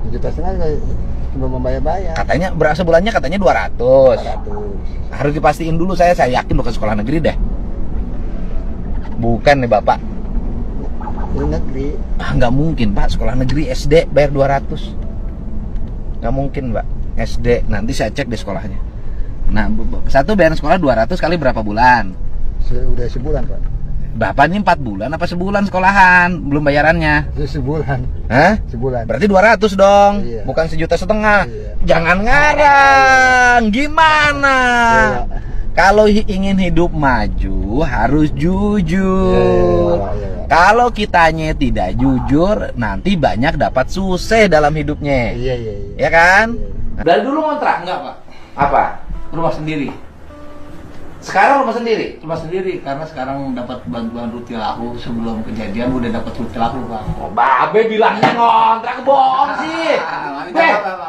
1,5 juta belum membayar. Katanya berapa bulannya, katanya 200. 200. Harus dipastiin dulu, saya yakin bukan sekolah negeri deh. Bukan nih Bapak. Ini negeri. Nggak mungkin Pak, sekolah negeri SD bayar 200. Nggak mungkin Mbak, SD. Nanti saya cek di sekolahnya. Nah, satu bayar sekolah 200 kali berapa bulan? Udah sebulan Pak. Bapak ini 4 bulan apa sebulan sekolahan? Belum bayarannya. Sebulan. Hah? Sebulan. Berarti 200 dong. Iya. Bukan 1,5 juta. Iya. Jangan ngarang. Gimana? Iya. Kalau ingin hidup maju harus jujur. Iya. Kalau kitanya tidak jujur, nanti banyak dapat susah dalam hidupnya. Iya. Ya kan? Iya. Dari dulu ngontrak enggak, Pak? Apa? Rumah sendiri. Sekarang rumah sendiri? Rumah sendiri karena sekarang dapat bantuan Rutilahu. Sebelum kejadian udah dapat Rutilahu, Pak. Oh, Babe bilangnya ngontrak, bohong sih.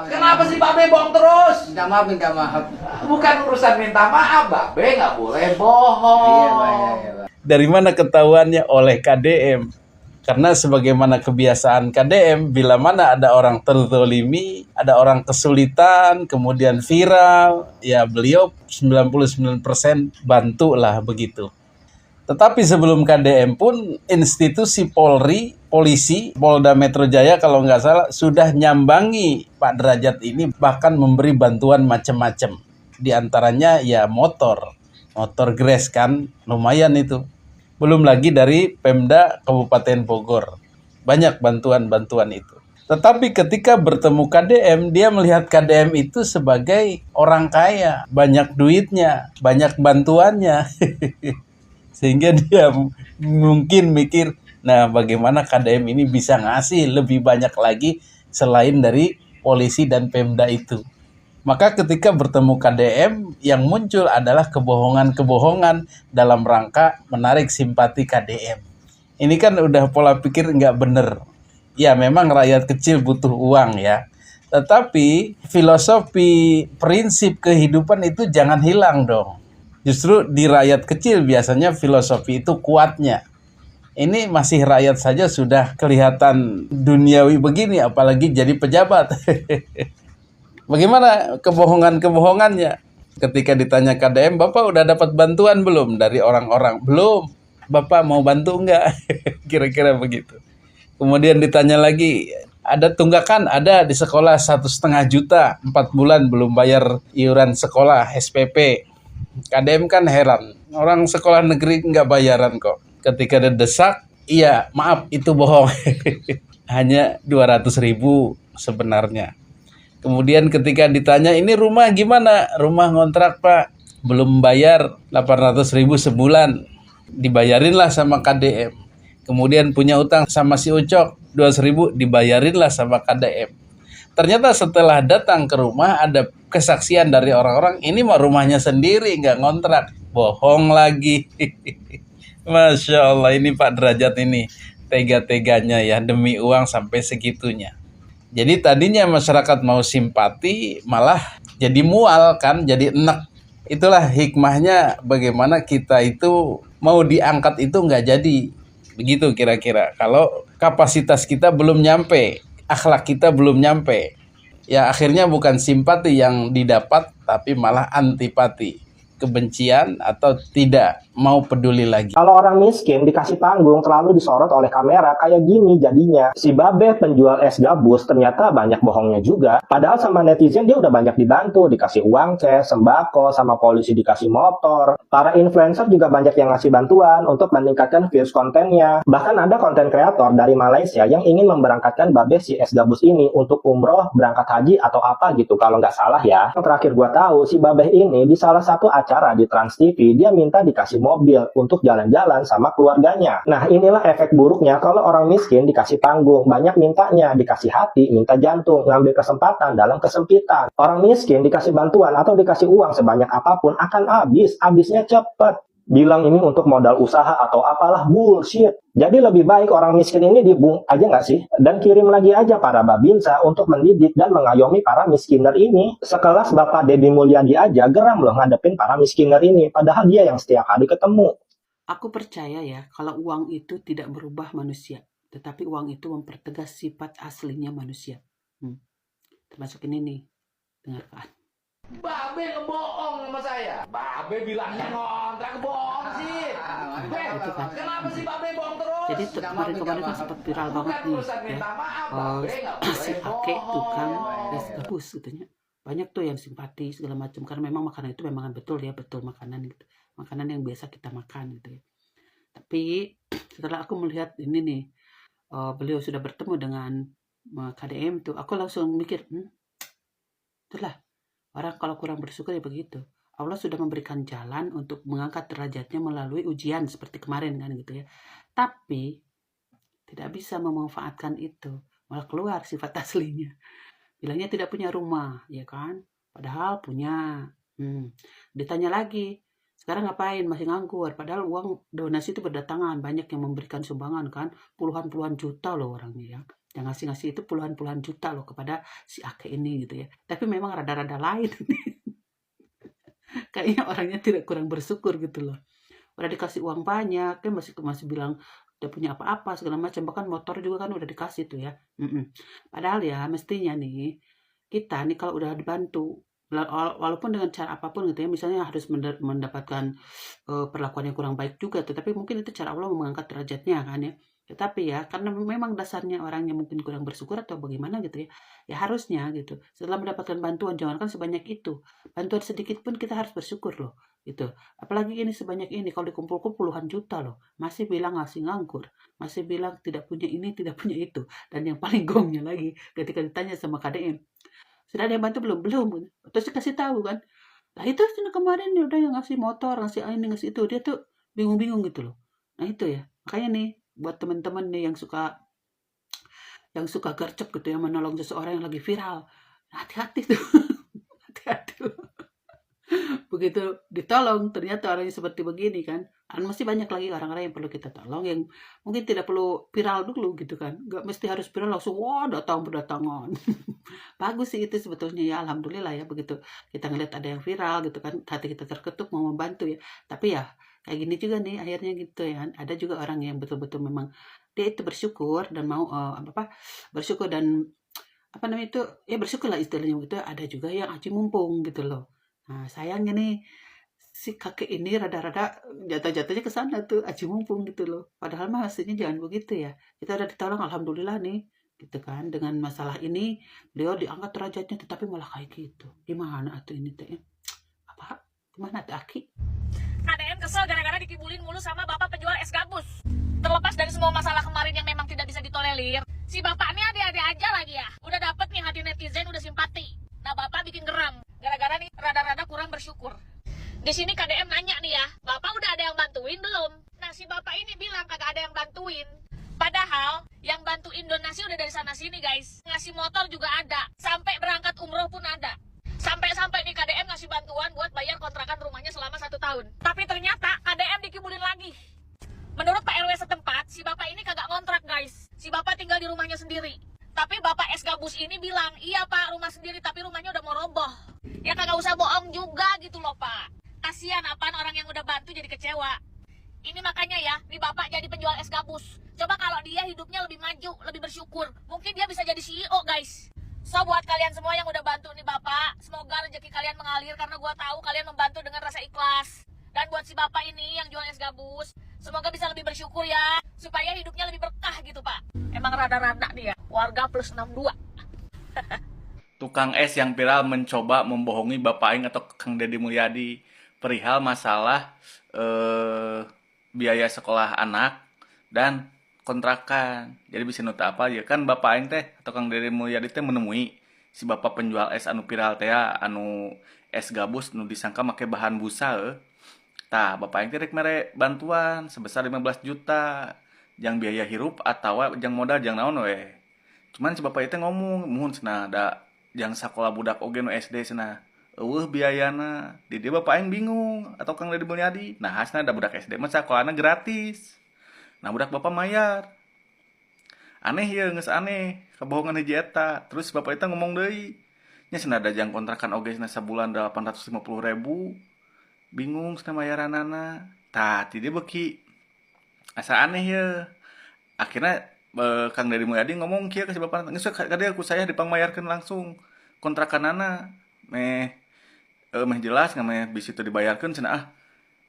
Kenapa sih Babe bohong terus? Minta maaf. Bukan urusan minta maaf, Babe nggak boleh bohong. Iya, Pak. Dari mana ketahuannya? Oleh KDM. Karena sebagaimana kebiasaan KDM, bila mana ada orang terzolimi, ada orang kesulitan, kemudian viral, ya beliau 99% bantulah begitu. Tetapi sebelum KDM pun, institusi Polri, polisi, Polda Metro Jaya kalau nggak salah, sudah nyambangi Pak Derajat ini, bahkan memberi bantuan macam-macam. Di antaranya ya motor Gres kan, lumayan itu. Belum lagi dari Pemda Kabupaten Bogor. Banyak bantuan-bantuan itu. Tetapi ketika bertemu KDM, dia melihat KDM itu sebagai orang kaya. Banyak duitnya, banyak bantuannya. Sehingga dia mungkin mikir, nah bagaimana KDM ini bisa ngasih lebih banyak lagi selain dari polisi dan Pemda itu. Maka ketika bertemu KDM, yang muncul adalah kebohongan-kebohongan dalam rangka menarik simpati KDM. Ini kan udah pola pikir nggak bener. Ya memang rakyat kecil butuh uang ya. Tetapi filosofi, prinsip kehidupan itu jangan hilang dong. Justru di rakyat kecil biasanya filosofi itu kuatnya. Ini masih rakyat saja sudah kelihatan duniawi begini, apalagi jadi pejabat. Bagaimana kebohongan-kebohongannya? Ketika ditanya KDM, Bapak udah dapat bantuan belum dari orang-orang? Belum. Bapak mau bantu enggak? Kira-kira begitu. Kemudian ditanya lagi, ada tunggakan? Ada di sekolah 1,5 juta, 4 bulan belum bayar iuran sekolah, SPP. KDM kan heran, orang sekolah negeri enggak bayaran kok. Ketika didesak, iya maaf itu bohong. Hanya 200.000 sebenarnya. Kemudian ketika ditanya, ini rumah gimana? Rumah ngontrak Pak, belum bayar 800.000 sebulan. Dibayarinlah sama KDM. Kemudian punya utang sama si Ucok, 200.000 dibayarinlah sama KDM. Ternyata setelah datang ke rumah ada kesaksian dari orang-orang, ini mah rumahnya sendiri, nggak ngontrak. Bohong lagi. Masya Allah, ini Pak Derajat ini tega-teganya ya, demi uang sampai segitunya. Jadi tadinya masyarakat mau simpati, malah jadi mual kan, jadi enek. Itulah hikmahnya bagaimana kita itu mau diangkat itu nggak jadi. Begitu kira-kira. Kalau kapasitas kita belum nyampe, akhlak kita belum nyampe, ya akhirnya bukan simpati yang didapat, tapi malah antipati. Kebencian atau tidak mau peduli lagi. Kalau orang miskin dikasih panggung terlalu disorot oleh kamera kayak gini jadinya. Si Babe penjual es gabus ternyata banyak bohongnya juga. Padahal sama netizen dia udah banyak dibantu, dikasih uang cash, sembako, sama polisi dikasih motor. Para influencer juga banyak yang ngasih bantuan untuk meningkatkan views kontennya. Bahkan ada konten kreator dari Malaysia yang ingin memberangkatkan Babe si es gabus ini untuk umroh, berangkat haji atau apa gitu kalau nggak salah ya. Yang terakhir gua tahu si Babe ini di salah satu acara di Trans TV dia minta dikasih mobil untuk jalan-jalan sama keluarganya. Nah inilah efek buruknya kalau orang miskin dikasih panggung, banyak mintanya, dikasih hati, minta jantung, ngambil kesempatan dalam kesempitan. Orang miskin dikasih bantuan atau dikasih uang sebanyak apapun akan habisnya cepet. Bilang ini untuk modal usaha atau apalah, bullshit. Jadi lebih baik orang miskin ini dibung aja nggak sih? Dan kirim lagi aja para babinsa untuk mendidik dan mengayomi para miskiner ini. Sekelas Bapak Deddy Mulyadi aja geram loh ngadepin para miskiner ini. Padahal dia yang setiap hari ketemu. Aku percaya ya, kalau uang itu tidak berubah manusia, tetapi uang itu mempertegas sifat aslinya manusia. termasuk ini nih, dengarkan. Babe ngebohong sama saya. Babe bilangnya ngontrak, bohong sih. Itu kan. Kenapa sih Babe bohong terus? Jadi kemarin-kemarin kan sempat viral banget nih ya. Si kakek tukang es gabus katanya. Banyak tuh yang simpati segala macam karena memang makanan itu memang betul ya, betul makanan gitu. Makanan yang biasa kita makan gitu ya. Tapi setelah aku melihat ini nih, beliau sudah bertemu dengan KDM tuh, aku langsung mikir, itulah orang kalau kurang bersyukur ya begitu. Allah sudah memberikan jalan untuk mengangkat derajatnya melalui ujian seperti kemarin kan gitu ya. Tapi tidak bisa memanfaatkan itu, malah keluar sifat aslinya. Bilangnya tidak punya rumah, ya kan? Padahal punya. Ditanya lagi, sekarang ngapain? Masih nganggur. Padahal uang donasi itu berdatangan, banyak yang memberikan sumbangan kan, puluhan-puluhan juta loh orangnya ya. Yang ngasih-ngasih itu puluhan-puluhan juta loh kepada si Ake ini gitu ya. Tapi memang rada-rada lain. Kayaknya orangnya tidak kurang bersyukur gitu loh. Udah dikasih uang banyak, kan masih bilang udah punya apa-apa segala macam, bahkan motor juga kan udah dikasih tuh ya. Padahal ya mestinya nih kita nih kalau udah dibantu, walaupun dengan cara apapun gitu ya, misalnya harus mendapatkan perlakuan yang kurang baik juga, tetapi mungkin itu cara Allah mengangkat derajatnya kan ya. Tetapi ya karena memang dasarnya orangnya mungkin kurang bersyukur atau bagaimana gitu ya, ya harusnya gitu setelah mendapatkan bantuan, jangankan sebanyak itu, bantuan sedikit pun kita harus bersyukur loh gitu. Apalagi ini sebanyak ini, kalau dikumpulkan puluhan juta loh, masih bilang ngasih nganggur, masih bilang tidak punya ini, tidak punya itu. Dan yang paling gongnya lagi ketika ditanya sama KDM, sudah ada yang bantu belum, terus dikasih tahu kan, lah itu kemarin udah yang ngasih motor, ngasih ini, ngasih itu, dia tuh bingung-bingung gitu loh. Nah itu ya, makanya nih buat teman-teman nih yang suka gercep gitu ya, menolong seseorang yang lagi viral, hati-hati tuh. Hati-hati loh. Begitu ditolong ternyata orangnya seperti begini kan, masih banyak lagi orang-orang yang perlu kita tolong, yang mungkin tidak perlu viral dulu gitu kan, nggak mesti harus viral langsung wah datang berdatangan. Bagus sih itu sebetulnya ya, alhamdulillah ya, begitu kita ngeliat ada yang viral gitu kan, hati kita terketuk mau membantu ya. Tapi ya kayak gini juga nih akhirnya gitu ya kan, ada juga orang yang betul-betul memang dia itu bersyukur dan mau bersyukur dan apa namanya itu ya, bersyukur lah istilahnya gitu. Ada juga yang aji mumpung gitu loh. Nah sayangnya nih si kakek ini rada-rada jatuh-jatuhnya ke sana tuh, aji mumpung gitu loh. Padahal mah hasilnya jangan begitu ya. Kita udah ditolong alhamdulillah nih gitu kan, dengan masalah ini beliau diangkat derajatnya, tetapi malah kayak gitu. Gimana atuh ini teh? Apa? Gimana tuh Aki? KDM kesel gara-gara dikibulin mulu sama bapak penjual es gabus. Terlepas dari semua masalah kemarin yang memang tidak bisa ditolerir, si bapak ini ada-ada aja lagi ya. Udah dapet nih hati netizen, udah simpati. Nah bapak bikin geram gara-gara nih rada-rada kurang bersyukur. Di sini KDM nanya nih ya, bapak udah ada yang bantuin belum? Nah si bapak ini bilang kagak ada yang bantuin. Padahal yang bantuin donasi udah dari sana sini guys. Ngasih motor juga ada, sampai berangkat umroh pun ada. Sampai-sampai nih KDM ngasih bantuan buat bayar kontrakan rumahnya selama 1 tahun. Tapi ternyata KDM dikibulin lagi. Menurut Pak RW setempat, si bapak ini kagak kontrak guys. Si bapak tinggal di rumahnya sendiri. Tapi bapak es gabus ini bilang, iya pak rumah sendiri tapi rumahnya udah mau roboh. Ya kagak usah bohong juga gitu loh pak. Kasian apaan orang yang udah bantu jadi kecewa. Ini makanya ya, nih bapak jadi penjual es gabus. Coba kalau dia hidupnya lebih maju, lebih bersyukur, mungkin dia bisa jadi CEO guys. So buat kalian semua yang udah bantu nih bapak, semoga rezeki kalian mengalir karena gua tahu kalian membantu dengan rasa ikhlas. Dan buat si bapak ini yang jual es gabus, semoga bisa lebih bersyukur ya, supaya hidupnya lebih berkah gitu pak. Emang rada-rada nih ya, warga plus 62. Tukang es yang viral mencoba membohongi Bapak Aing atau Kang Deddy Mulyadi perihal masalah biaya sekolah anak dan kontrakan. Jadi bisa nuta apa ya kan Bapak Aing teh atau Kang Deddy Mulyadi teh menemui si bapak penjual es anu viral teh anu es gabus nu disangka make bahan busa. Tah Bapak Aing teh rek mere bantuan sebesar 15 juta. Jang biaya hirup atau jang modal jang naon we. Cuman si bapak itu ngomong muhun cenah da jang sakola budak oge nu SD cenah. Eueuh biayana. Di dieu Bapak Aing bingung atau Kang Deddy Mulyadi. Nah hasna da budak SD mah sakolana gratis. Nah budak bapak mayar. Aneh ya geus aneh, kebohongan hiji eta. Terus bapak itu ngomong deui. Nya cenah da jang kontrakan oge cenah sabulan 850.000. Bingung cenah bayaranana. Tah ti dieu beuki asa aneh ya. Akhirnya Kang Deddy Mulyadi ngomong kieu ka si bapak, geus ka dia ku saya dipangmayarkeun langsung. kontrakanana meh jelas nggak meh bis itu dibayarkan cenah ah.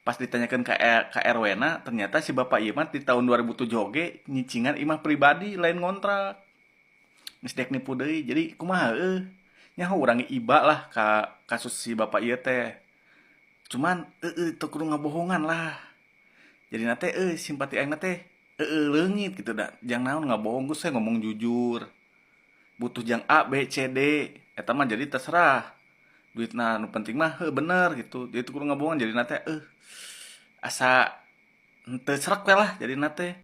Pas ditanyakan ke RW na ternyata si bapak ieu mah di tahun 2007 oge nyicingan imah pribadi lain ngontrak. Geus dek nipu deui. Jadi kumaha nyaho urang iba lah ka kasus si bapak ieu teh. Cuman teu kudu ngabohongan lah. Jadi nate simpati aing teh leungit gitu dah. Jang naon ngabohong geus saya ngomong jujur. Butuh jang A, B, C, D. Eta mah jadi terserah. Duitna nu penting mah bener gitu. Jadi teu kudu ngabohongan jadi nate asa henteu srek we lah jadi nate.